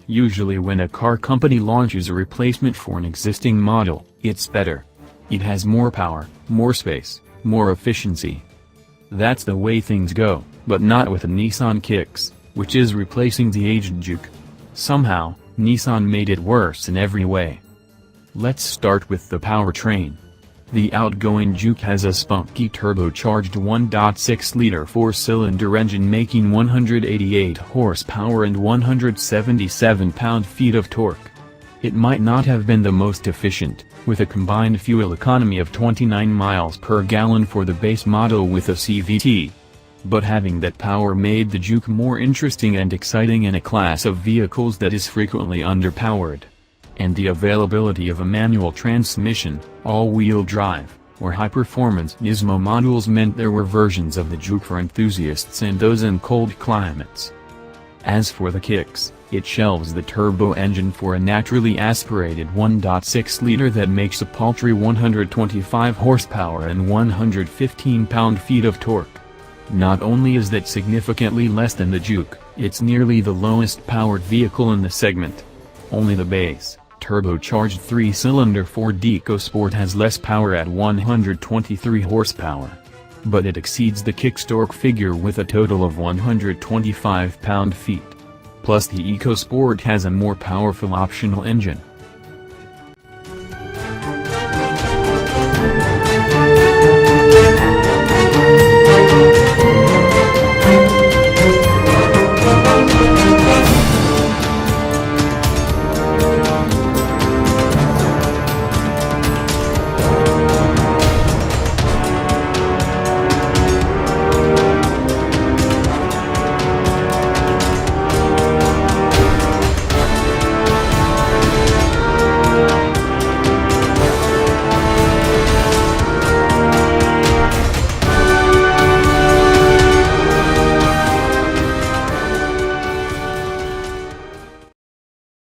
Usually when a car company launches a replacement for an existing model, it's better. It has more power, more space, more efficiency. That's the way things go, but not with the Nissan Kicks, which is replacing the aged Juke. Somehow, Nissan made it worse in every way. Let's start with the powertrain. The outgoing Juke has a spunky turbocharged 1.6-liter four-cylinder engine making 188 horsepower and 177 pound-feet of torque. It might not have been the most efficient, with a combined fuel economy of 29 miles per gallon for the base model with a CVT. But having that power made the Juke more interesting and exciting in a class of vehicles that is frequently underpowered. And the availability of a manual transmission, all-wheel drive, or high-performance Nismo models meant there were versions of the Juke for enthusiasts and those in cold climates. As for the Kicks, it shelves the turbo engine for a naturally aspirated 1.6-liter that makes a paltry 125 horsepower and 115 pound-feet of torque. Not only is that significantly less than the Juke, it's nearly the lowest powered vehicle in the segment. Only the base, turbocharged 3-cylinder Ford EcoSport has less power at 123 horsepower. But it exceeds the Kicks torque figure with a total of 125 pound-feet. Plus the EcoSport has a more powerful optional engine,